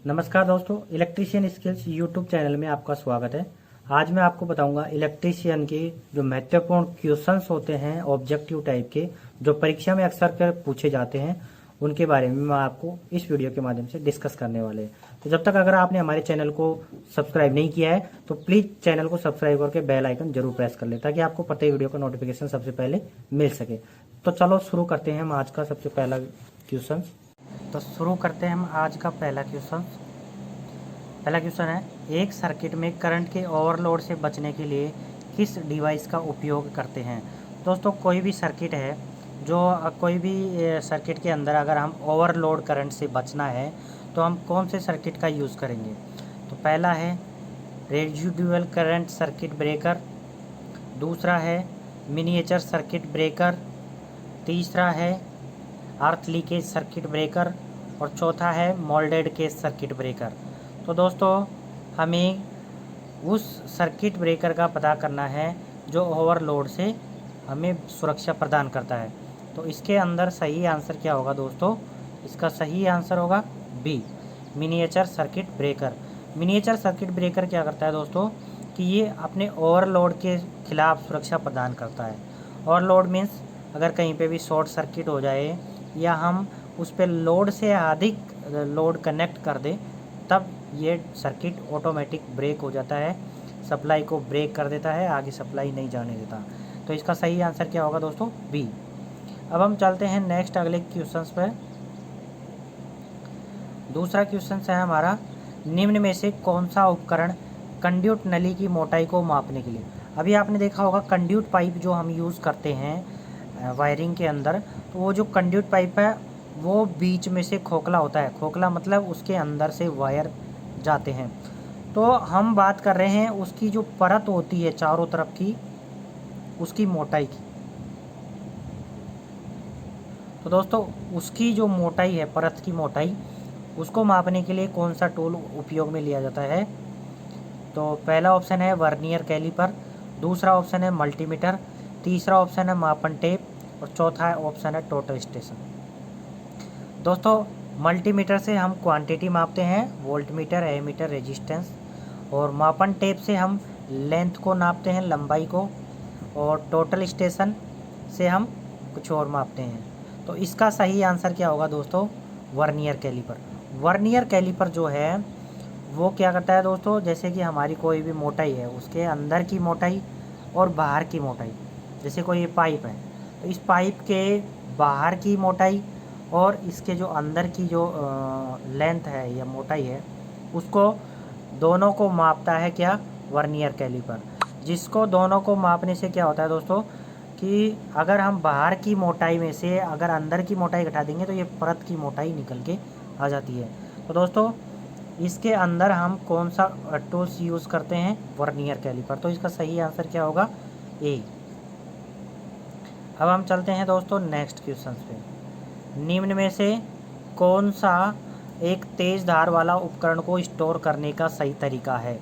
नमस्कार दोस्तों, electrician skills YouTube channel में आपका स्वागत है। आज मैं आपको बताऊंगा इलेक्ट्रीशियन के जो महत्वपूर्ण क्वेश्चंस होते हैं ऑब्जेक्टिव टाइप के, जो परीक्षा में अक्सर कर पूछे जाते हैं, उनके बारे में मैं आपको इस वीडियो के माध्यम से डिस्कस करने वाले हैं। तो जब तक अगर आपने हमारे चैनल को सब्सक्राइब नहीं किया है तो प्लीज चैनल को सब्सक्राइब करके बेल आइकन जरूर प्रेस कर ले, ताकि आपको प्रत्येक वीडियो का नोटिफिकेशन सबसे पहले मिल सके। तो चलो शुरू करते हैं हम आज का सबसे पहला क्वेश्चन। तो शुरू करते हैं हम आज का पहला क्वेश्चन। पहला क्वेश्चन है, एक सर्किट में करंट के ओवरलोड से बचने के लिए किस डिवाइस का उपयोग करते हैं। दोस्तों, कोई भी सर्किट है, जो कोई भी सर्किट के अंदर अगर हम ओवरलोड करंट से बचना है तो हम कौन से सर्किट का यूज़ करेंगे। तो पहला है रेजिडुअल करंट सर्किट ब्रेकर, दूसरा है मिनिएचर सर्किट ब्रेकर, तीसरा है अर्थ लीकेज सर्किट ब्रेकर और चौथा है मोल्डेड केज सर्किट ब्रेकर। तो दोस्तों, हमें उस सर्किट ब्रेकर का पता करना है जो ओवरलोड से हमें सुरक्षा प्रदान करता है। तो इसके अंदर सही आंसर क्या होगा दोस्तों? इसका सही आंसर होगा B, miniature circuit breaker. Miniature circuit breaker क्या करता है दोस्तों कि ये अपने ओवरलोड के खिलाफ सुरक्षा प्रदान करता है। ओवरलोड मीन्स अगर कहीं पे भी शॉर्ट सर्किट हो जाए या हम उस पर लोड से अधिक लोड कनेक्ट कर दें, तब ये सर्किट ऑटोमेटिक ब्रेक हो जाता है, सप्लाई को ब्रेक कर देता है, आगे सप्लाई नहीं जाने देता। तो इसका सही आंसर क्या होगा दोस्तों? बी। अब हम चलते हैं नेक्स्ट अगले क्वेश्चंस पर। दूसरा क्वेश्चन है हमारा, निम्न में से कौन सा उपकरण कंड्यूट नली की मोटाई को मापने के लिए। अभी आपने देखा होगा कंड्यूट पाइप जो हम यूज़ करते हैं वायरिंग के अंदर, तो वो जो कंड्यूट पाइप है वो बीच में से खोखला होता है। खोखला मतलब उसके अंदर से वायर जाते हैं। तो हम बात कर रहे हैं उसकी जो परत होती है चारों तरफ की, उसकी मोटाई की। तो दोस्तों, उसकी जो मोटाई है, परत की मोटाई, उसको मापने के लिए कौन सा टूल उपयोग में लिया जाता है। तो पहला ऑप्शन है वर्नियर कैलिपर, दूसरा ऑप्शन है मल्टीमीटर, तीसरा ऑप्शन है मापन टेप और चौथा ऑप्शन है टोटल स्टेशन। दोस्तों, मल्टीमीटर से हम क्वांटिटी मापते हैं, वोल्टमीटर, एमीटर, रेजिस्टेंस, और मापन टेप से हम लेंथ को नापते हैं, लंबाई को, और टोटल स्टेशन से हम कुछ और मापते हैं। तो इसका सही आंसर क्या होगा दोस्तों? Vernier caliper. वर्नियर कैलिपर जो है वो क्या करता है दोस्तों, जैसे कि हमारी कोई भी मोटाई है, उसके अंदर की मोटाई और बाहर की मोटाई, जैसे कोई ये पाइप है तो इस पाइप के बाहर की मोटाई और इसके जो अंदर की जो लेंथ है या मोटाई है, उसको दोनों को मापता है क्या? Vernier caliper. जिसको दोनों को मापने से क्या होता है दोस्तों कि अगर हम बाहर की मोटाई में से अगर अंदर की मोटाई घटा देंगे तो ये परत की मोटाई निकल के आ जाती है। तो दोस्तों, इसके अंदर हम कौन सा टूल्स यूज़ करते हैं? Vernier caliper. तो इसका सही आंसर क्या होगा? ए। अब हम चलते हैं दोस्तों नेक्स्ट क्वेश्चन पे। निम्न में से कौन सा एक तेज़ धार वाला उपकरण को स्टोर करने का सही तरीका है।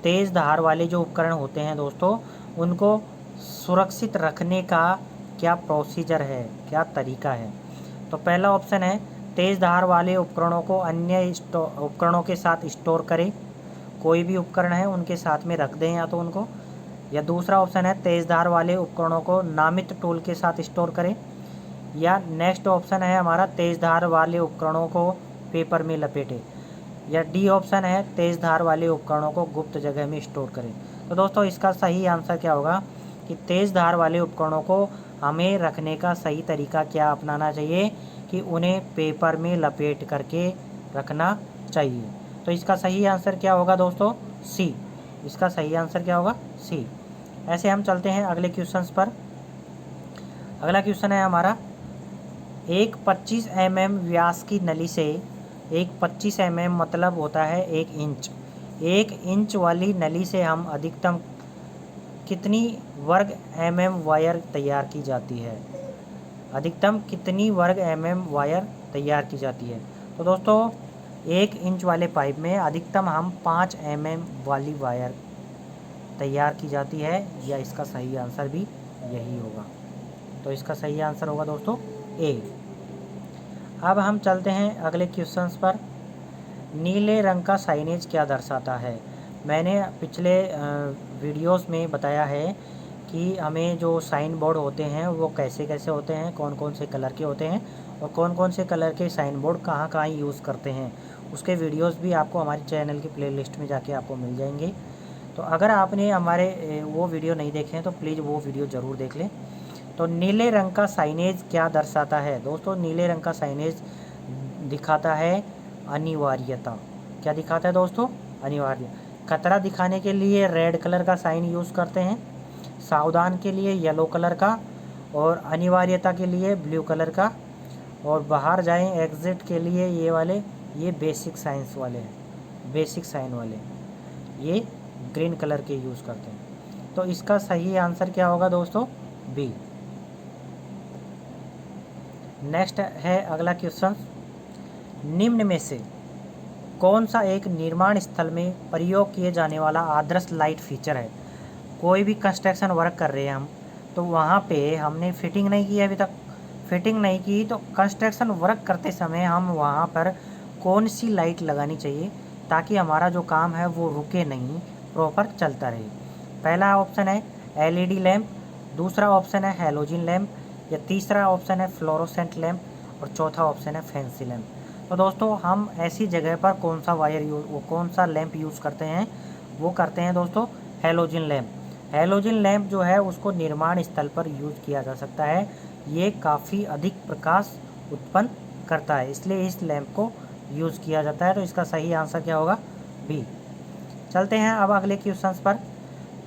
तेज़ धार वाले जो उपकरण होते हैं दोस्तों, उनको सुरक्षित रखने का क्या प्रोसीजर है, क्या तरीका है। तो पहला ऑप्शन है तेज़ धार वाले उपकरणों को अन्य उपकरणों के साथ स्टोर करें। कोई भी उपकरण है उनके साथ में रख दें या तो उनको, या दूसरा ऑप्शन है तेज़ धार वाले उपकरणों को नामित टूल के साथ स्टोर करें, या नेक्स्ट ऑप्शन है हमारा तेज़ धार वाले उपकरणों को पेपर में लपेटें, या डी ऑप्शन है तेज़ धार वाले उपकरणों को गुप्त जगह में स्टोर करें। तो दोस्तों, इसका सही आंसर क्या होगा कि तेज़ धार वाले उपकरणों को हमें रखने का सही तरीका क्या अपनाना चाहिए कि उन्हें पेपर में लपेट करके रखना चाहिए। तो इसका सही आंसर क्या होगा दोस्तों? सी। इसका सही आंसर क्या होगा? सी। ऐसे हम चलते हैं अगले क्वेश्चंस पर। अगला क्वेश्चन है हमारा, एक 25 mm व्यास की नली से, एक 25 mm मतलब होता है 1 इंच, 1 इंच वाली नली से हम अधिकतम कितनी वर्ग mm वायर तैयार की जाती है। अधिकतम कितनी वर्ग mm वायर तैयार की जाती है। तो दोस्तों, 1 इंच वाले पाइप में अधिकतम हम 5 mm वाली वायर तैयार की जाती है, या इसका सही आंसर भी यही होगा। तो इसका सही आंसर होगा दोस्तों ए। अब हम चलते हैं अगले क्वेश्चंस पर। नीले रंग का साइनेज क्या दर्शाता है? मैंने पिछले वीडियोस में बताया है कि हमें जो साइन बोर्ड होते हैं वो कैसे कैसे होते हैं, कौन कौन से कलर के होते हैं और कौन कौन से कलर के साइन बोर्ड कहाँ कहाँ यूज़ करते हैं। उसके वीडियोस भी आपको हमारे चैनल की प्लेलिस्ट में जाके आपको मिल जाएंगे। तो अगर आपने हमारे वो वीडियो नहीं देखे हैं तो प्लीज़ वो वीडियो ज़रूर देख लें। तो नीले रंग का साइनेज क्या दर्शाता है? दोस्तों, नीले रंग का साइनेज दिखाता है अनिवार्यता। क्या दिखाता है दोस्तों? अनिवार्य। खतरा दिखाने के लिए रेड कलर का साइन यूज़ करते हैं, सावधान के लिए येलो कलर का, और अनिवार्यता के लिए ब्लू कलर का, और बाहर जाएं एग्जिट के लिए ये वाले, ये बेसिक साइंस वाले हैं, बेसिक साइन वाले ये ग्रीन कलर के यूज़ करते हैं। तो इसका सही आंसर क्या होगा दोस्तों? बी। नेक्स्ट है अगला क्वेश्चन, निम्न में से कौन सा एक निर्माण स्थल में प्रयोग किए जाने वाला आदर्श लाइट फीचर है? कोई भी कंस्ट्रक्शन वर्क कर रहे हैं हम, तो वहाँ पे हमने फिटिंग नहीं की अभी तक, फिटिंग नहीं की, तो कंस्ट्रक्शन वर्क करते समय हम वहाँ पर कौन सी लाइट लगानी चाहिए ताकि हमारा जो काम है वो रुके नहीं, प्रॉपर चलता रहे? पहला ऑप्शन है एलईडी लैम्प, दूसरा ऑप्शन है हैलोजन लैम्प, या तीसरा ऑप्शन है फ्लोरोसेंट लैम्प, और चौथा ऑप्शन है फैंसी लैम्प। तो दोस्तों, हम ऐसी जगह पर कौन सा कौन सा लैम्प यूज़ करते हैं? वो करते हैं दोस्तों हैलोजन लैम्प। हैलोजन लैम्प जो है उसको निर्माण स्थल पर यूज़ किया जा सकता है। ये काफ़ी अधिक प्रकाश उत्पन्न करता है, इसलिए इस लैम्प को यूज़ किया जाता है। तो इसका सही आंसर क्या होगा? बी। चलते हैं अब अगले क्वेश्चन पर।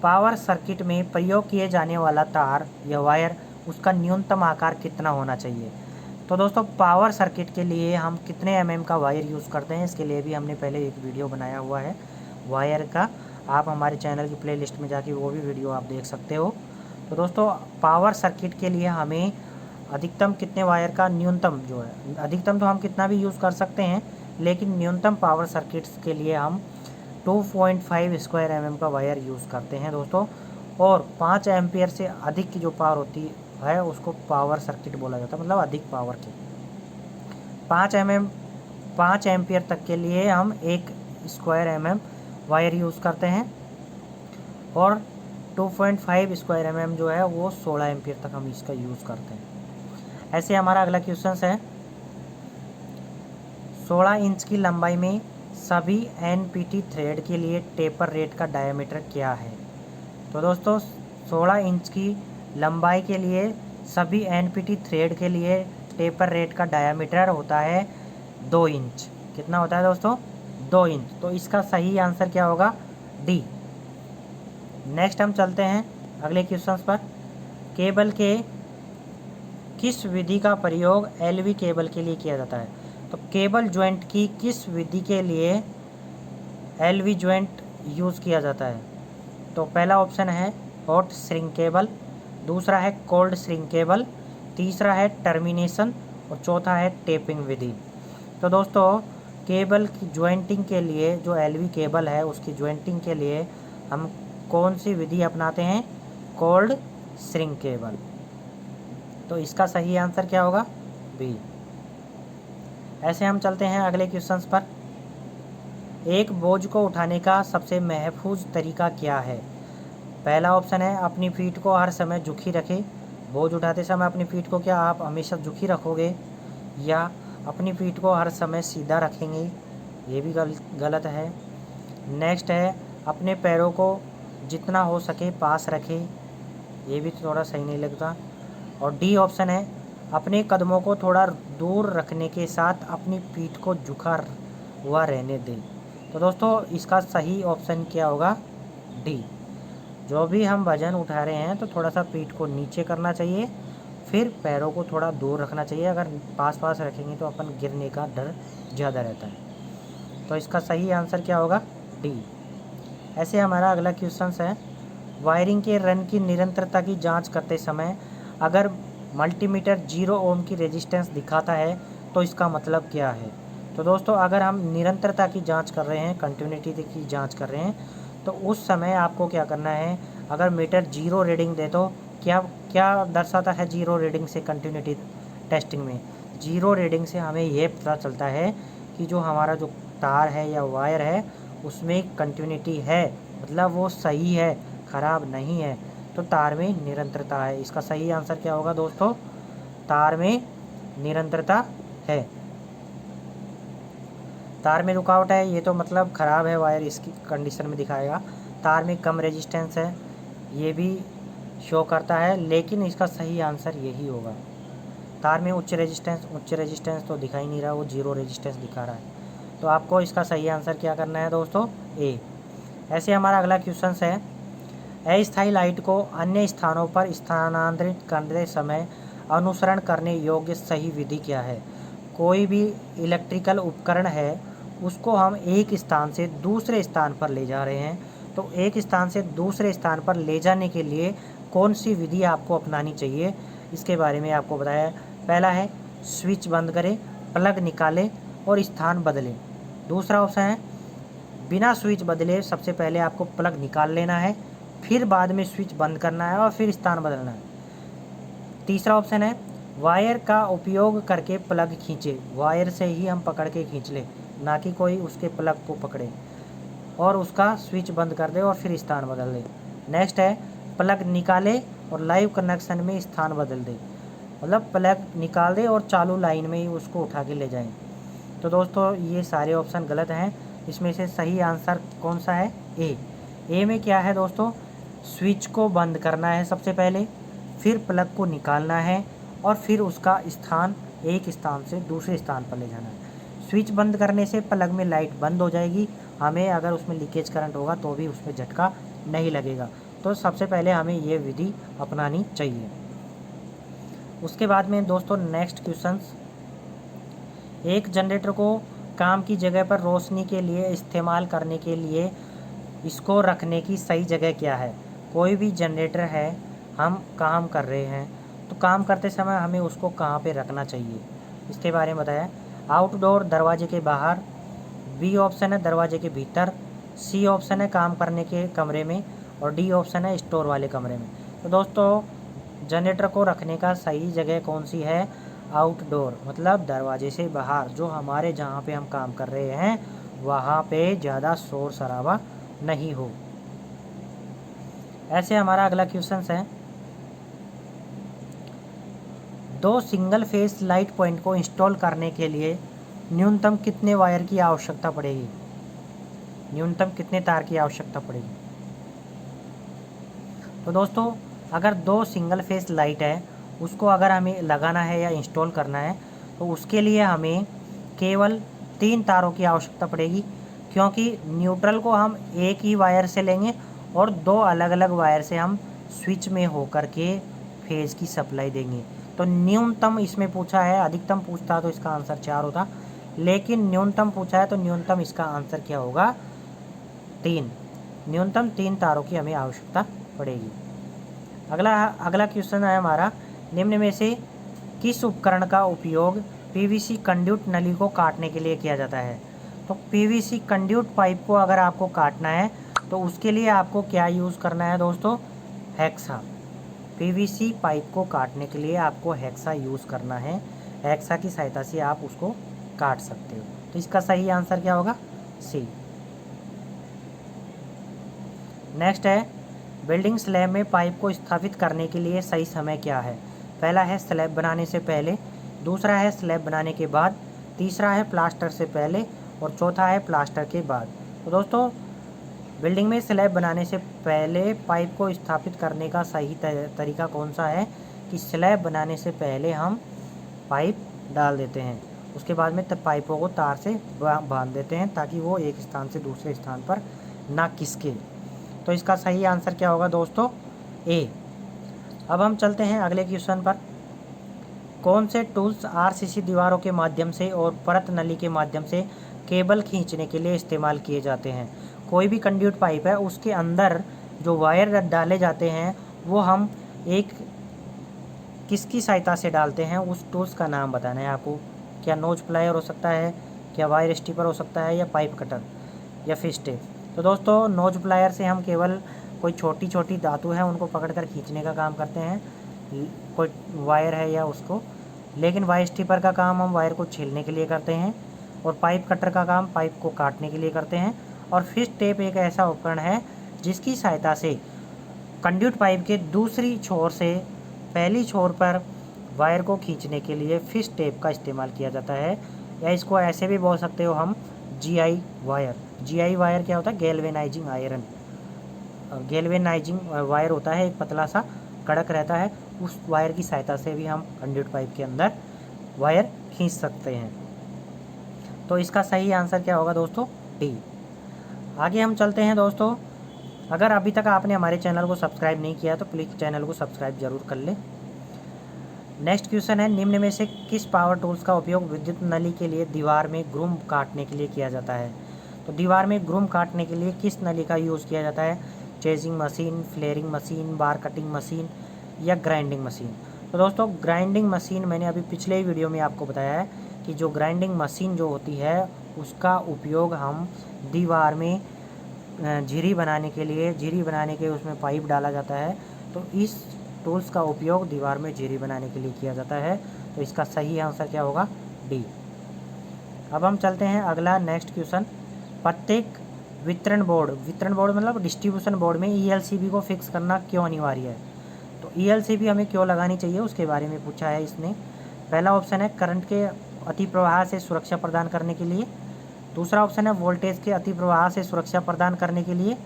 पावर सर्किट में प्रयोग किए जाने वाला तार या वायर, उसका न्यूनतम आकार कितना होना चाहिए? तो दोस्तों, पावर सर्किट के लिए हम कितने एमएम का वायर यूज़ करते हैं, इसके लिए भी हमने पहले एक वीडियो बनाया हुआ है वायर का। आप हमारे चैनल की प्लेलिस्ट में जाके वो भी वीडियो आप देख सकते हो। तो दोस्तों, पावर सर्किट के लिए हमें अधिकतम कितने वायर का, न्यूनतम जो है, अधिकतम तो हम कितना भी यूज़ कर सकते हैं, लेकिन न्यूनतम पावर सर्किट्स के लिए हम 2.5 स्क्वायर mm का वायर यूज़ करते हैं दोस्तों। और 5 एम्पियर से अधिक की जो पावर होती है उसको पावर सर्किट बोला जाता है, मतलब अधिक पावर की। 5 एम्पियर तक के लिए हम 1 स्क्वायर mm वायर यूज़ करते हैं, और 2.5 स्क्वायर mm जो है वो 16 एम्पियर तक हम इसका यूज़ करते हैं। ऐसे हमारा अगला क्वेश्चन है, 16 इंच की लंबाई में सभी एनपीटी थ्रेड के लिए टेपर रेट का डायमीटर क्या है? तो दोस्तों, 16 इंच की लंबाई के लिए सभी एनपीटी थ्रेड के लिए टेपर रेट का डायमीटर होता है 2 इंच। कितना होता है दोस्तों? 2 इंच। तो इसका सही आंसर क्या होगा? डी। नेक्स्ट हम चलते हैं अगले क्वेश्चन पर। केबल के किस विधि का प्रयोग एलवी केबल के लिए किया जाता है? तो केबल ज्वाइंट की किस विधि के लिए एलवी ज्वाइंट यूज़ किया जाता है? तो पहला ऑप्शन है हॉट श्रिंक केबल, दूसरा है कोल्ड श्रिंक केबल, तीसरा है टर्मिनेशन, और चौथा है टेपिंग विधि। तो दोस्तों, केबल की ज्वाइंटिंग के लिए, जो एलवी केबल है उसकी ज्वाइंटिंग के लिए हम कौन सी विधि अपनाते हैं? Cold shrink cable. तो इसका सही आंसर क्या होगा? बी। ऐसे हम चलते हैं अगले क्वेश्चंस पर। एक बोझ को उठाने का सबसे महफूज तरीका क्या है? पहला ऑप्शन है अपनी पीठ को हर समय झुकी रखें। बोझ उठाते समय अपनी पीठ को क्या आप हमेशा झुकी रखोगे, या अपनी पीठ को हर समय सीधा रखेंगे? ये भी गलत है। नेक्स्ट है अपने पैरों को जितना हो सके पास रखें। ये भी थोड़ा सही नहीं लगता। और डी ऑप्शन है अपने कदमों को थोड़ा दूर रखने के साथ अपनी पीठ को झुका हुआ रहने दें। तो दोस्तों, इसका सही ऑप्शन क्या होगा? डी। जो भी हम वजन उठा रहे हैं तो थोड़ा सा पीठ को नीचे करना चाहिए, फिर पैरों को थोड़ा दूर रखना चाहिए। अगर पास पास रखेंगे तो अपन गिरने का डर ज़्यादा रहता है। तो इसका सही आंसर क्या होगा? डी। ऐसे हमारा अगला क्वेश्चन है, वायरिंग के रन की निरंतरता की जांच करते समय अगर मल्टीमीटर 0 ओम की रेजिस्टेंस दिखाता है तो इसका मतलब क्या है? तो दोस्तों, अगर हम निरंतरता की जांच कर रहे हैं, कंटिन्यूटी की जांच कर रहे हैं, तो उस समय आपको क्या करना है? अगर मीटर 0 रीडिंग दे तो क्या क्या दर्शाता है 0 रीडिंग से कंटिन्यूटी टेस्टिंग में? 0 रीडिंग से हमें ये पता चलता है कि जो हमारा जो तार है या वायर है उसमें कंटिन्यूटी है, मतलब वो सही है, खराब नहीं है, तो तार में निरंतरता है। इसका सही आंसर क्या होगा दोस्तों? तार में निरंतरता है। तार में रुकावट है, ये तो मतलब ख़राब है वायर, इसकी कंडीशन में दिखाएगा। तार में कम रेजिस्टेंस है, ये भी शो करता है, लेकिन इसका सही आंसर यही होगा। तार में उच्च रेजिस्टेंस तो दिखा ही नहीं रहा, वो जीरो रेजिस्टेंस दिखा रहा है। तो आपको इसका सही आंसर क्या करना है दोस्तों? ए। ऐसे हमारा अगला क्वेश्चन है, अस्थायी लाइट को अन्य स्थानों पर स्थानांतरित करते समय अनुसरण करने योग्य सही विधि क्या है? कोई भी इलेक्ट्रिकल उपकरण है, उसको हम एक स्थान से दूसरे स्थान पर ले जा रहे हैं, तो एक स्थान से दूसरे स्थान पर ले जाने के लिए कौन सी विधि आपको अपनानी चाहिए, इसके बारे में आपको बताया। पहला है स्विच बंद करें, प्लग निकालें और स्थान बदलें। दूसरा ऑप्शन है बिना स्विच बदले सबसे पहले आपको प्लग निकाल लेना है, फिर बाद में स्विच बंद करना है और फिर स्थान बदलना है। तीसरा ऑप्शन है वायर का उपयोग करके प्लग खींचे, वायर से ही हम पकड़ के खींच ले, ना कि कोई उसके प्लग को पकड़े और उसका स्विच बंद कर दे और फिर स्थान बदल दे। नेक्स्ट है प्लग निकाले और लाइव कनेक्शन में स्थान बदल दे, मतलब प्लग निकाल दे और चालू लाइन में ही उसको उठा के ले जाएं। तो दोस्तों ये सारे ऑप्शन गलत हैं, इसमें से सही आंसर कौन सा है? ए में क्या है दोस्तों? स्विच को बंद करना है सबसे पहले, फिर प्लग को निकालना है और फिर उसका स्थान एक स्थान से दूसरे स्थान पर ले जाना है। स्विच बंद करने से प्लग में लाइट बंद हो जाएगी, हमें अगर उसमें लीकेज करंट होगा तो भी उसमें झटका नहीं लगेगा। तो सबसे पहले हमें ये विधि अपनानी चाहिए। उसके बाद में दोस्तों नेक्स्ट क्वेश्चन, एक जनरेटर को काम की जगह पर रोशनी के लिए इस्तेमाल करने के लिए इसको रखने की सही जगह क्या है? कोई भी जनरेटर है, हम काम कर रहे हैं, तो काम करते समय हमें उसको कहाँ पे रखना चाहिए, इसके बारे में बताया। आउटडोर दरवाजे के बाहर, बी ऑप्शन है दरवाजे के भीतर, सी ऑप्शन है काम करने के कमरे में और डी ऑप्शन है स्टोर वाले कमरे में। तो दोस्तों जनरेटर को रखने का सही जगह कौन सी है? आउटडोर, मतलब दरवाजे से बाहर, जो हमारे जहाँ पे हम काम कर रहे हैं वहाँ पे ज़्यादा शोर शराबा नहीं हो। ऐसे हमारा अगला क्वेश्चन है, दो सिंगल फेस लाइट पॉइंट को इंस्टॉल करने के लिए न्यूनतम कितने वायर की आवश्यकता पड़ेगी? न्यूनतम कितने तार की आवश्यकता पड़ेगी? तो दोस्तों अगर दो सिंगल फेस लाइट है, उसको अगर हमें लगाना है या इंस्टॉल करना है, तो उसके लिए हमें केवल 3 तारों की आवश्यकता पड़ेगी, क्योंकि न्यूट्रल को हम एक ही वायर से लेंगे और 2 अलग अलग वायर से हम स्विच में होकर के फेज की सप्लाई देंगे। तो न्यूनतम इसमें पूछा है, अधिकतम पूछता तो इसका आंसर 4 होता, लेकिन न्यूनतम पूछा है तो न्यूनतम इसका आंसर क्या होगा? 3। न्यूनतम 3 तारों की हमें आवश्यकता पड़ेगी। अगला क्वेश्चन है हमारा, निम्न में से किस उपकरण का उपयोग पीवीसी कंड्यूट नली को काटने के लिए किया जाता है? तो पीवीसी कंड्यूट पाइप को अगर आपको काटना है तो उसके लिए आपको क्या यूज़ करना है दोस्तों? हेक्सा। पीवीसी पाइप को काटने के लिए आपको हेक्सा यूज़ करना है, हेक्सा की सहायता से आप उसको काट सकते हो। तो इसका सही आंसर क्या होगा? सी। नेक्स्ट है, बिल्डिंग स्लैब में पाइप को स्थापित करने के लिए सही समय क्या है? पहला है स्लैब बनाने से पहले, दूसरा है स्लैब बनाने के बाद, तीसरा है प्लास्टर से पहले और चौथा है प्लास्टर के बाद। तो दोस्तों बिल्डिंग में स्लैब बनाने से पहले पाइप को स्थापित करने का सही तरीका कौन सा है? कि स्लैब बनाने से पहले हम पाइप डाल देते हैं, उसके बाद में पाइपों को तार से बांध देते हैं ताकि वो एक स्थान से दूसरे स्थान पर ना खिसके। तो इसका सही आंसर क्या होगा दोस्तों? ए। अब हम चलते हैं अगले क्वेश्चन पर। कौन से टूल्स आरसीसी दीवारों के माध्यम से और परत नली के माध्यम से केबल खींचने के लिए इस्तेमाल किए जाते हैं? कोई भी कंड्यूट पाइप है, उसके अंदर जो वायर डाले जाते हैं वो हम एक किसकी सहायता से डालते हैं, उस टूल्स का नाम बताना है आपको। क्या नोज प्लायर हो सकता है, क्या वायर स्टीपर हो सकता है, या पाइप कटर, या फिश टेप? तो दोस्तों नोज प्लायर से हम केवल कोई छोटी छोटी धातु है उनको पकड़कर खींचने का काम करते हैं, कोई वायर है या उसको, लेकिन वायर स्टीपर का काम हम वायर को छीलने के लिए करते हैं। और पाइप कटर का काम पाइप को काटने के लिए करते हैं। और फिश टेप एक ऐसा उपकरण है जिसकी सहायता से कंड्यूट पाइप के दूसरी छोर से पहली छोर पर वायर को खींचने के लिए फिश टेप का इस्तेमाल किया जाता है, या इसको ऐसे भी बोल सकते हो हम जीआई वायर। जीआई वायर क्या होता है? गैल्वेनाइजिंग आयरन, गैल्वेनाइजिंग वायर होता है, एक पतला सा कड़क रहता है। उस वायर की सहायता से भी हम कंड्यूट पाइप के अंदर वायर खींच सकते हैं। तो इसका सही आंसर क्या होगा दोस्तों? डी। आगे हम चलते हैं दोस्तों। अगर अभी तक आपने हमारे चैनल को सब्सक्राइब नहीं किया तो प्लीज़ चैनल को सब्सक्राइब जरूर कर लें। नेक्स्ट क्वेश्चन है, निम्न में से किस पावर टूल्स का उपयोग विद्युत नली के लिए दीवार में ग्रूम काटने के लिए किया जाता है? तो दीवार में ग्रूम काटने के लिए किस नली का यूज़ किया जाता है? चेजिंग मशीन, फ्लेयरिंग मशीन, बार कटिंग मशीन या ग्राइंडिंग मशीन? तो दोस्तों ग्राइंडिंग मशीन मैंने अभी पिछले ही वीडियो में आपको बताया है कि जो ग्राइंडिंग मशीन जो होती है उसका उपयोग हम दीवार में झिरी बनाने के लिए, झिरी बनाने के उसमें पाइप डाला जाता है, तो इस टूल्स का उपयोग दीवार में झिरी बनाने के लिए किया जाता है। तो इसका सही आंसर क्या होगा? डी। अब हम चलते हैं अगला नेक्स्ट क्वेश्चन। प्रत्येक वितरण बोर्ड मतलब डिस्ट्रीब्यूशन बोर्ड में ईएलसीबी को फिक्स करना क्यों अनिवार्य है? तो ईएलसीबी हमें क्यों लगानी चाहिए उसके बारे में पूछा है इसने। पहला ऑप्शन है करंट के अति प्रवाह से सुरक्षा प्रदान करने के लिए। दूसरा ऑप्शन है वोल्टेज के अति प्रवाह से सुरक्षा प्रदान करने के लिए।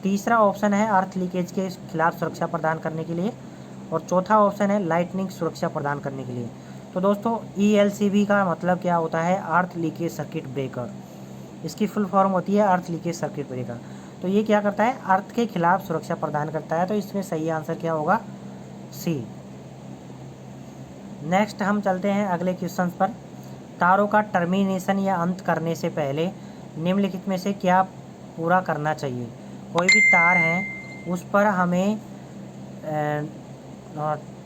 तीसरा ऑप्शन है अर्थ लीकेज के खिलाफ सुरक्षा प्रदान करने के लिए। और चौथा ऑप्शन है लाइटनिंग सुरक्षा प्रदान करने के लिए। तो दोस्तों ईएलसीबी का मतलब क्या होता है? अर्थ लीकेज सर्किट ब्रेकर। इसकी फुल फॉर्म होती है अर्थ लीकेज सर्किट ब्रेकर। तो ये क्या करता है? अर्थ के खिलाफ सुरक्षा प्रदान करता है। तो इसमें सही आंसर क्या होगा? सी। नेक्स्ट हम चलते हैं अगले क्वेश्चन पर। तारों का टर्मिनेशन या अंत करने से पहले निम्नलिखित में से क्या पूरा करना चाहिए? कोई भी तार है उस पर हमें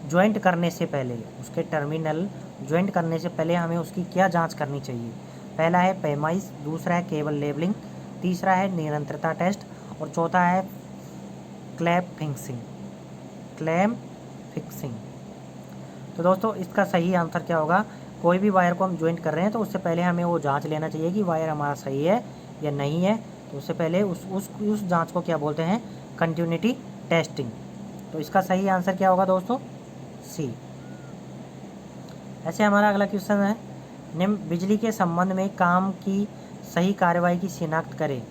ज्वाइंट करने से पहले, उसके टर्मिनल ज्वाइंट करने से पहले हमें उसकी क्या जांच करनी चाहिए? पहला है पैमाइश, दूसरा है केबल लेबलिंग, तीसरा है निरंतरता टेस्ट और चौथा है क्लैम फिक्सिंग। तो दोस्तों इसका सही आंसर क्या होगा? कोई भी वायर को हम ज्वाइंट कर रहे हैं तो उससे पहले हमें वो जांच लेना चाहिए कि वायर हमारा सही है या नहीं है। तो उससे पहले उस जांच को क्या बोलते हैं? Continuity testing. तो इसका सही आंसर क्या होगा दोस्तों? सी। ऐसे हमारा अगला क्वेश्चन है, निम्न बिजली के संबंध में काम की सही कार्रवाई की शिनाख्त करें।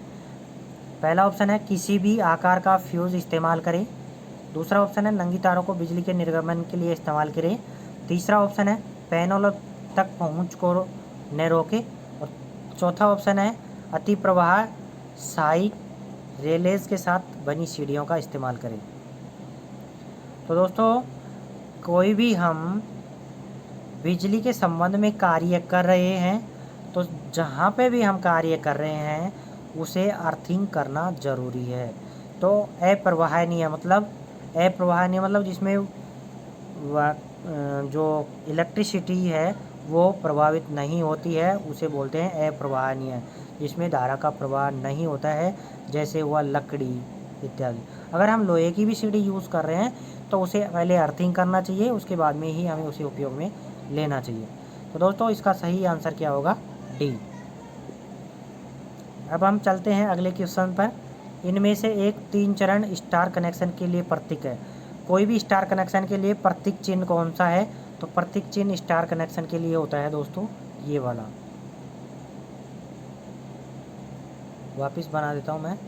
पहला ऑप्शन है किसी भी आकार का फ्यूज इस्तेमाल करें। दूसरा ऑप्शन है नंगी तारों को बिजली के निर्गमन के लिए इस्तेमाल करें। तीसरा ऑप्शन है पैनल तक पहुंच को न रोके। और चौथा ऑप्शन है अति प्रवाह साई रेलेज के साथ बनी सीढ़ियों का इस्तेमाल करें। तो दोस्तों कोई भी हम बिजली के संबंध में कार्य कर रहे हैं तो जहाँ पे भी हम कार्य कर रहे हैं उसे अर्थिंग करना ज़रूरी है। तो अप्रवाहनीय मतलब जिसमें जो इलेक्ट्रिसिटी है वो प्रभावित नहीं होती है उसे बोलते हैं अप्रवाहनीय। जिसमें धारा का प्रवाह नहीं होता है, जैसे हुआ लकड़ी इत्यादि। अगर हम लोहे की भी सीढ़ी यूज़ कर रहे हैं तो उसे पहले अर्थिंग करना चाहिए, उसके बाद में ही हमें उसे उपयोग में लेना चाहिए। तो दोस्तों इसका सही आंसर क्या होगा? डी। अब हम चलते हैं अगले क्वेश्चन पर। इनमें से एक 3 चरण स्टार कनेक्शन के लिए प्रतीक है। कोई भी स्टार कनेक्शन के लिए प्रतीक चिन्ह कौन सा है? तो प्रतीक चिन्ह स्टार कनेक्शन के लिए होता है दोस्तों ये वाला। वापस बना देता हूँ मैं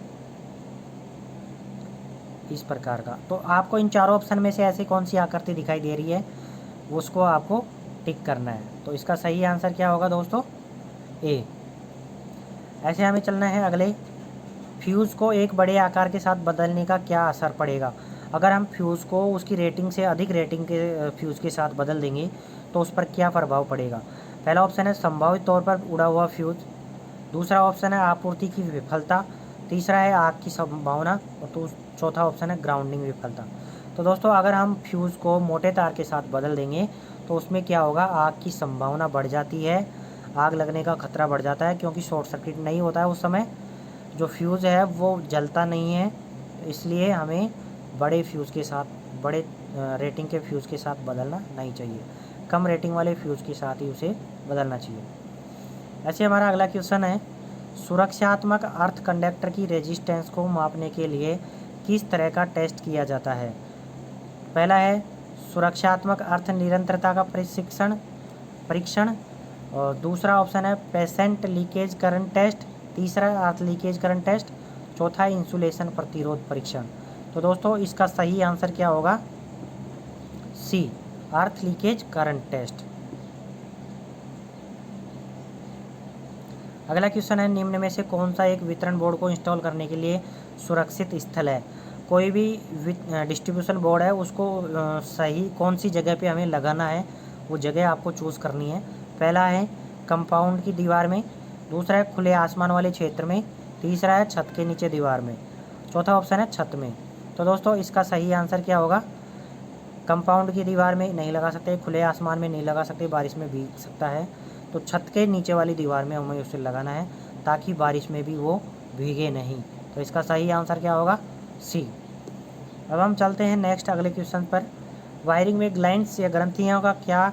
इस प्रकार का। तो आपको इन चारों ऑप्शन में से ऐसी कौन सी आकृति दिखाई दे रही है उसको आपको टिक करना है। तो इसका सही आंसर क्या होगा दोस्तों? ए। ऐसे हमें चलना है अगले। फ्यूज़ को एक बड़े आकार के साथ बदलने का क्या असर पड़ेगा? अगर हम फ्यूज़ को उसकी रेटिंग से अधिक रेटिंग के फ्यूज़ के साथ बदल देंगे तो उस पर क्या प्रभाव पड़ेगा? पहला ऑप्शन है संभावित तौर पर उड़ा हुआ फ्यूज़। दूसरा ऑप्शन है आपूर्ति की विफलता। तीसरा है आग की संभावना। और चौथा ऑप्शन है ग्राउंडिंग विफलता। तो दोस्तों अगर हम फ्यूज़ को मोटे तार के साथ बदल देंगे तो उसमें क्या होगा? आग की संभावना बढ़ जाती है, आग लगने का खतरा बढ़ जाता है, क्योंकि शॉर्ट सर्किट नहीं होता है उस समय, जो फ्यूज़ है वो जलता नहीं है। इसलिए हमें बड़े फ्यूज़ के साथ, बड़े रेटिंग के फ्यूज़ के साथ बदलना नहीं चाहिए, कम रेटिंग वाले फ्यूज़ के साथ ही उसे बदलना चाहिए। ऐसे हमारा अगला क्वेश्चन है, सुरक्षात्मक अर्थ कंडक्टर की रेजिस्टेंस को मापने के लिए किस तरह का टेस्ट किया जाता है। पहला है सुरक्षात्मक अर्थ निरंतरता का परीक्षण, और दूसरा ऑप्शन है पेशेंट लीकेज करंट टेस्ट, तीसरा अर्थ लीकेज करंट टेस्ट, चौथा इंसुलेशन प्रतिरोध परीक्षण। तो दोस्तों इसका सही आंसर क्या होगा, सी, अर्थ लीकेज करंट टेस्ट। अगला क्वेश्चन है, निम्न में से कौन सा एक वितरण बोर्ड को इंस्टॉल करने के लिए सुरक्षित स्थल है। कोई भी डिस्ट्रीब्यूशन बोर्ड है उसको सही कौन सी जगह पे हमें लगाना है, वो जगह आपको चूज़ करनी है। पहला है कंपाउंड की दीवार में, दूसरा है खुले आसमान वाले क्षेत्र में, तीसरा है छत के नीचे दीवार में, चौथा ऑप्शन है छत में। तो दोस्तों इसका सही आंसर क्या होगा, कंपाउंड की दीवार में नहीं लगा सकते, खुले आसमान में नहीं लगा सकते, बारिश में भीग सकता है, तो छत के नीचे वाली दीवार में हमें उसे लगाना है ताकि बारिश में भी वो भीगे नहीं। तो इसका सही आंसर क्या होगा, सी। अब हम चलते हैं नेक्स्ट अगले क्वेश्चन पर। वायरिंग में ग्लैंड्स या ग्रंथियों का क्या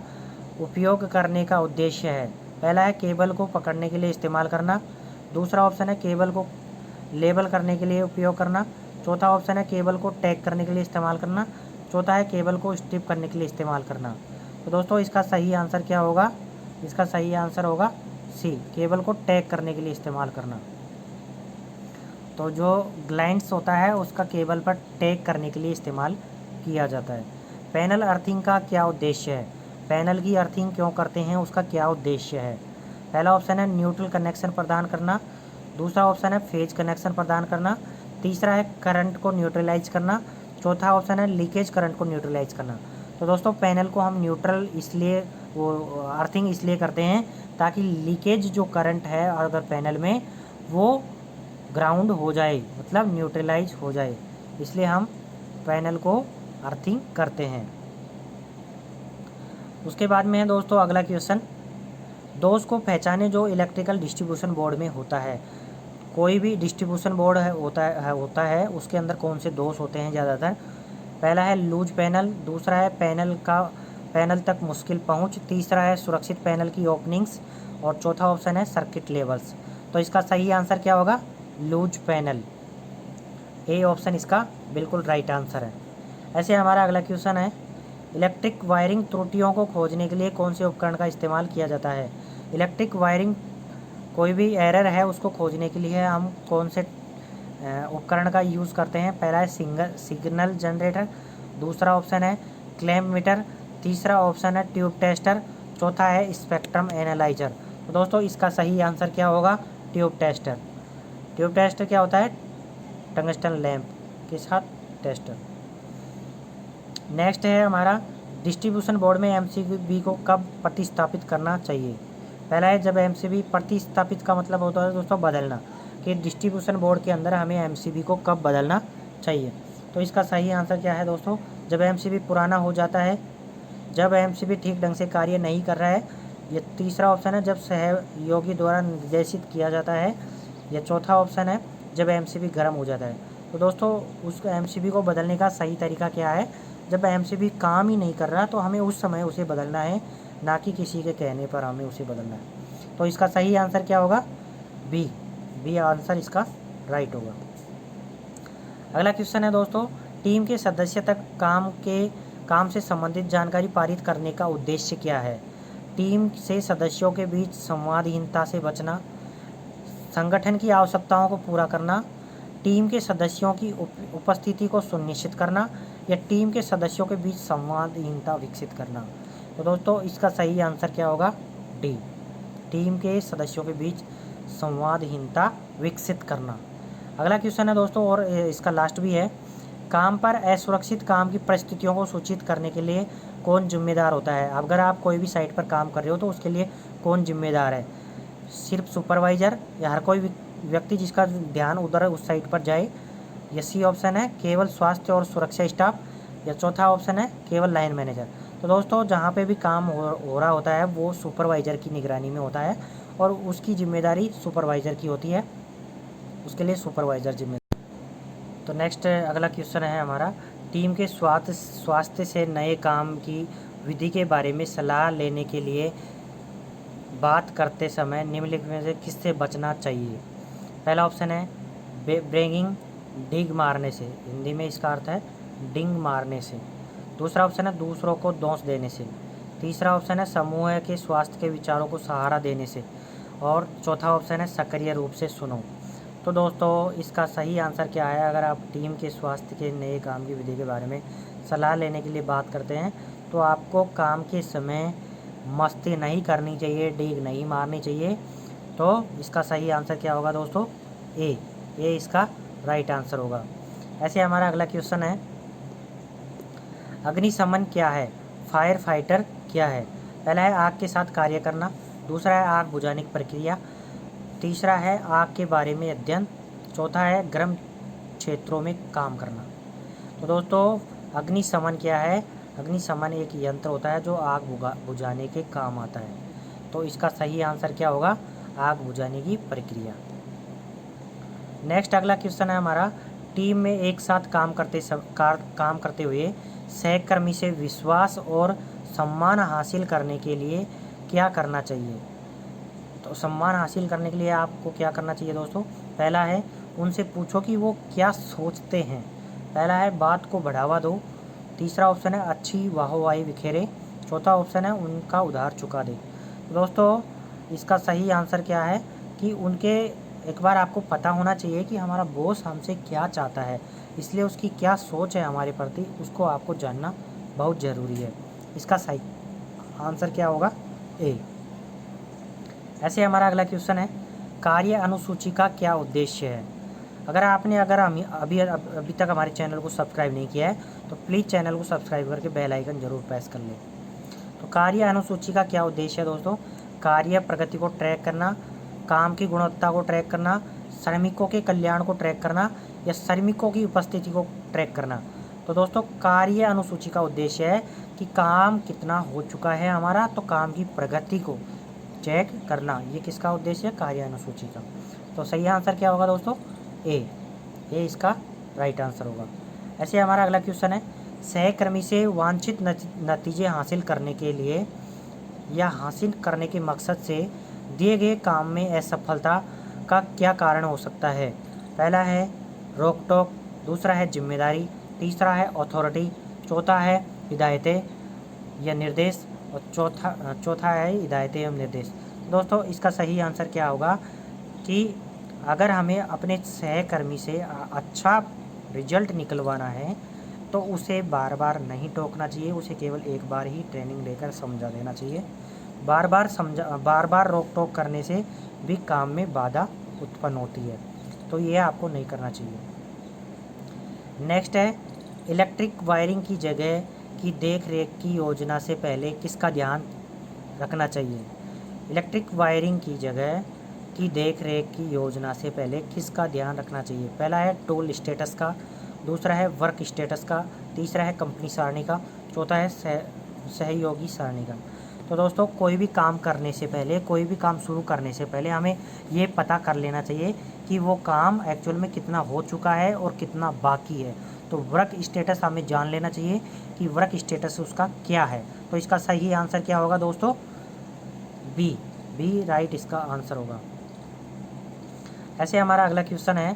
उपयोग करने का उद्देश्य है। पहला है केबल को पकड़ने के लिए इस्तेमाल करना, दूसरा ऑप्शन है केबल को लेबल करने के लिए उपयोग करना, चौथा ऑप्शन है केबल को टैग करने के लिए इस्तेमाल करना, चौथा है केबल को स्ट्रिप करने के लिए इस्तेमाल करना। तो दोस्तों इसका सही आंसर क्या होगा, इसका सही आंसर होगा सी, केबल को टैग करने के लिए इस्तेमाल करना। तो जो ग्लैंड्स होता है उसका केबल पर टैग करने के लिए इस्तेमाल किया जाता है। पैनल अर्थिंग का क्या उद्देश्य है, पैनल की अर्थिंग क्यों करते हैं, उसका क्या उद्देश्य है। पहला ऑप्शन है न्यूट्रल कनेक्शन प्रदान करना, दूसरा ऑप्शन है फेज कनेक्शन प्रदान करना, तीसरा है करंट को न्यूट्रलाइज करना, चौथा ऑप्शन है लीकेज करंट को न्यूट्रलाइज करना। तो दोस्तों पैनल को हम न्यूट्रल इसलिए वो अर्थिंग इसलिए करते हैं ताकि लीकेज जो करंट है अगर पैनल में वो ग्राउंड हो जाए, मतलब न्यूट्रलाइज हो जाए, इसलिए हम पैनल को अर्थिंग करते हैं। उसके बाद में है दोस्तों अगला क्वेश्चन, दोष को पहचाने जो इलेक्ट्रिकल डिस्ट्रीब्यूशन बोर्ड में होता है। कोई भी डिस्ट्रीब्यूशन बोर्ड होता है उसके अंदर कौन से दोष होते हैं ज़्यादातर। पहला है लूज पैनल, दूसरा है पैनल तक मुश्किल पहुंच, तीसरा है सुरक्षित पैनल की ओपनिंग्स, और चौथा ऑप्शन है सर्किट लेवल्स। तो इसका सही आंसर क्या होगा, लूज पैनल, ए ऑप्शन इसका बिल्कुल राइट आंसर है। ऐसे हमारा अगला क्वेश्चन है, इलेक्ट्रिक वायरिंग त्रुटियों को खोजने के लिए कौन से उपकरण का इस्तेमाल किया जाता है। इलेक्ट्रिक वायरिंग कोई भी एरर है उसको खोजने के लिए हम कौन से उपकरण का यूज़ करते हैं। पहला है सिग्नल जनरेटर, दूसरा ऑप्शन है क्लैम्प मीटर, तीसरा ऑप्शन है ट्यूब टेस्टर, चौथा है स्पेक्ट्रम एनालाइजर। तो दोस्तों इसका सही आंसर क्या होगा, ट्यूब टेस्टर। ट्यूब टेस्टर क्या होता है, टंगस्टन लैंप के साथ टेस्टर। नेक्स्ट है हमारा, डिस्ट्रीब्यूशन बोर्ड में एमसीबी को कब प्रतिस्थापित करना चाहिए। पहला है जब एमसीबी प्रतिस्थापित का मतलब होता है दोस्तों बदलना, कि डिस्ट्रीब्यूशन बोर्ड के अंदर हमें एमसीबी को कब बदलना चाहिए। तो इसका सही आंसर क्या है दोस्तों, जब एमसीबी पुराना हो जाता है, जब एमसीबी ठीक ढंग से कार्य नहीं कर रहा है, ये तीसरा ऑप्शन है जब सहयोगी द्वारा निर्देशित किया जाता है, या चौथा ऑप्शन है जब एमसीबी गर्म हो जाता है। तो दोस्तों उस एमसीबी को बदलने का सही तरीका क्या है, जब एमसीबी काम ही नहीं कर रहा तो हमें उस समय उसे बदलना है, ना कि किसी के कहने पर हमें उसे बदलना है। तो इसका सही आंसर क्या होगा, बी आंसर इसका राइट होगा। अगला क्वेश्चन है दोस्तों, टीम के सदस्य तक काम से संबंधित जानकारी पारित करने का उद्देश्य क्या है। टीम से सदस्यों के बीच संवादहीनता से बचना, संगठन की आवश्यकताओं को पूरा करना, टीम के सदस्यों की उपस्थिति को सुनिश्चित करना, या टीम के सदस्यों के बीच संवादहीनता विकसित करना। तो दोस्तों इसका सही आंसर क्या होगा, डी, टीम के सदस्यों के बीच संवादहीनता विकसित करना। अगला क्वेश्चन है दोस्तों, और इसका लास्ट भी है, काम पर असुरक्षित काम की परिस्थितियों को सूचित करने के लिए कौन जिम्मेदार होता है। अगर आप कोई भी साइट पर काम कर रहे हो तो उसके लिए कौन जिम्मेदार है, सिर्फ सुपरवाइज़र या हर कोई व्यक्ति जिसका ध्यान उधर उस साइट पर जाए, या सी ऑप्शन है केवल स्वास्थ्य और सुरक्षा स्टाफ, या चौथा ऑप्शन है केवल लाइन मैनेजर। तो दोस्तों जहाँ पे भी काम हो रहा होता है वो सुपरवाइज़र की निगरानी में होता है और उसकी जिम्मेदारी सुपरवाइज़र की होती है, उसके लिए सुपरवाइज़र जिम्मेदार। तो नेक्स्ट अगला क्वेश्चन है हमारा, टीम के स्वास्थ्य से नए काम की विधि के बारे में सलाह लेने के लिए बात करते समय निम्नलिखित में से किससे बचना चाहिए? पहला ऑप्शन है ब्रेगिंग, डिग मारने से, हिंदी में इसका अर्थ है डिंग मारने से। दूसरा ऑप्शन है दूसरों को दोष देने से। तीसरा ऑप्शन है समूह के स्वास्थ्य के विचारों को सहारा देने से। और चौथा ऑप्शन है सक्रिय रूप से सुनो। तो दोस्तों इसका सही आंसर क्या है? अगर आप टीम के स्वास्थ्य के नए काम की विधि के बारे में सलाह लेने के लिए बात करते हैं तो आपको काम के समय मस्ती नहीं करनी चाहिए, डीग नहीं मारनी चाहिए। तो इसका सही आंसर क्या होगा दोस्तों? ए इसका राइट आंसर होगा। ऐसे हमारा अगला क्वेश्चन है, अग्निशमन क्या है? फायर फाइटर क्या है? पहला है आग के साथ कार्य करना, दूसरा है आग बुझाने की प्रक्रिया, तीसरा है आग के बारे में अध्ययन, चौथा है गर्म क्षेत्रों में काम करना। तो दोस्तों अग्निशमन क्या है? अग्निशमन एक यंत्र होता है जो आग बुझाने के काम आता है। तो इसका सही आंसर क्या होगा? आग बुझाने की प्रक्रिया। नेक्स्ट अगला क्वेश्चन है हमारा, टीम में एक साथ काम करते हुए सहकर्मी से विश्वास और सम्मान हासिल करने के लिए क्या करना चाहिए? तो सम्मान हासिल करने के लिए आपको क्या करना चाहिए दोस्तों? पहला है उनसे पूछो कि वो क्या सोचते हैं। पहला है बात को बढ़ावा दो। तीसरा ऑप्शन है अच्छी वाहवाही बिखेरे। चौथा ऑप्शन है उनका उधार चुका दे। दोस्तों इसका सही आंसर क्या है कि उनके एक बार आपको पता होना चाहिए कि हमारा बॉस हमसे क्या चाहता है, इसलिए उसकी क्या सोच है हमारे प्रति, उसको आपको जानना बहुत ज़रूरी है। इसका सही आंसर क्या होगा? ए। ऐसे हमारा अगला क्वेश्चन है, कार्य अनुसूची का क्या उद्देश्य है? अगर अभी तक हमारे चैनल को सब्सक्राइब नहीं किया है तो प्लीज़ चैनल को सब्सक्राइब करके बेल आइकन जरूर प्रेस कर लें। तो कार्य अनुसूची का क्या उद्देश्य है दोस्तों? कार्य प्रगति को ट्रैक करना, काम की गुणवत्ता को ट्रैक करना, श्रमिकों के कल्याण को ट्रैक करना या श्रमिकों की उपस्थिति को ट्रैक करना। तो दोस्तों कार्य अनुसूची का उद्देश्य है कि काम कितना हो चुका है हमारा, तो काम की प्रगति को चेक करना। ये किसका उद्देश्य है? कार्य अनुसूची का। तो सही आंसर क्या होगा दोस्तों? ए इसका राइट आंसर होगा। ऐसे हमारा अगला क्वेश्चन है, सहकर्मी से वांछित नतीजे हासिल करने के लिए या हासिल करने के मकसद से दिए गए काम में असफलता का क्या कारण हो सकता है? पहला है रोक टोक, दूसरा है जिम्मेदारी, तीसरा है अथॉरिटी, चौथा है हिदायतें या निर्देश और चौथा है हिदायतें एवं निर्देश। दोस्तों इसका सही आंसर क्या होगा कि अगर हमें अपने सहकर्मी से अच्छा रिजल्ट निकलवाना है तो उसे बार बार नहीं टोकना चाहिए, उसे केवल एक बार ही ट्रेनिंग देकर समझा देना चाहिए। बार बार रोक टोक करने से भी काम में बाधा उत्पन्न होती है, तो ये आपको नहीं करना चाहिए। नेक्स्ट है, इलेक्ट्रिक वायरिंग की जगह की देख रेख की योजना से पहले किसका ध्यान रखना चाहिए? इलेक्ट्रिक वायरिंग की जगह की देख रेख की योजना से पहले किसका ध्यान रखना चाहिए? पहला है टूल स्टेटस का, दूसरा है वर्क स्टेटस का, तीसरा है कंपनी सारणी का, चौथा है सहयोगी सारणी का। तो दोस्तों कोई भी काम करने से पहले, कोई भी काम शुरू करने से पहले हमें ये पता कर लेना चाहिए कि वो काम एक्चुअल में कितना हो चुका है और कितना बाकी है। तो वर्क स्टेटस हमें जान लेना चाहिए कि वर्क स्टेटस उसका क्या है। तो इसका सही आंसर क्या होगा दोस्तों? बी राइट इसका आंसर होगा। ऐसे हमारा अगला क्वेश्चन है,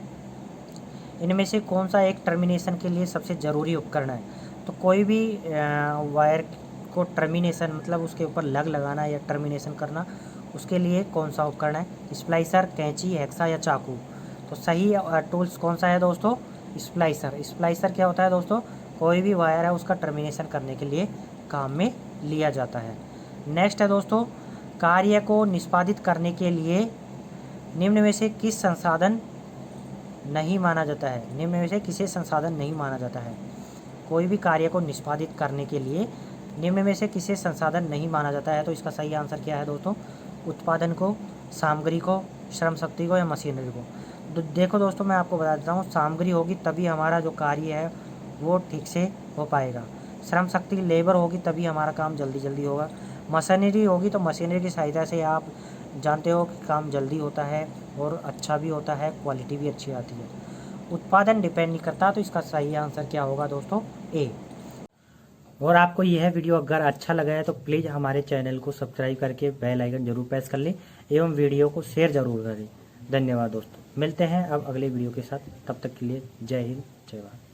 इनमें से कौन सा एक टर्मिनेशन के लिए सबसे ज़रूरी उपकरण है? तो कोई भी वायर को टर्मिनेशन मतलब उसके ऊपर लगाना या टर्मिनेशन करना, उसके लिए कौन सा उपकरण है? स्प्लाइसर, कैंची, हेक्सा या चाकू? तो सही टूल्स कौन सा है दोस्तों? स्प्लाइसर। स्प्लाइसर क्या होता है दोस्तों? कोई भी वायर है उसका टर्मिनेशन करने के लिए काम में लिया जाता है। नेक्स्ट है दोस्तों, कार्य को निष्पादित करने के लिए निम्न में से किस संसाधन नहीं माना जाता है? निम्न में से किसे संसाधन नहीं माना जाता है? कोई भी कार्य को निष्पादित करने के लिए निम्न में से किसे संसाधन नहीं माना जाता है? तो इसका सही आंसर क्या है दोस्तों? उत्पादन को, सामग्री को, श्रम शक्ति को या मशीनरी को? तो देखो दोस्तों मैं आपको बता देता हूँ, सामग्री होगी तभी हमारा जो कार्य है वो ठीक से हो पाएगा। श्रम शक्ति लेबर होगी तभी हमारा काम जल्दी होगा। मशीनरी होगी तो मशीनरी की सहायता से आप जानते हो कि काम जल्दी होता है और अच्छा भी होता है, क्वालिटी भी अच्छी आती है। उत्पादन डिपेंड नहीं करता, तो इसका सही आंसर क्या होगा दोस्तों? ए। और आपको यह वीडियो अगर अच्छा लगा है तो प्लीज़ हमारे चैनल को सब्सक्राइब करके बेल आइकन जरूर प्रेस कर लें एवं वीडियो को शेयर जरूर करें। धन्यवाद दोस्तों, मिलते हैं अब अगले वीडियो के साथ, तब तक के लिए जय हिंद जय भारत।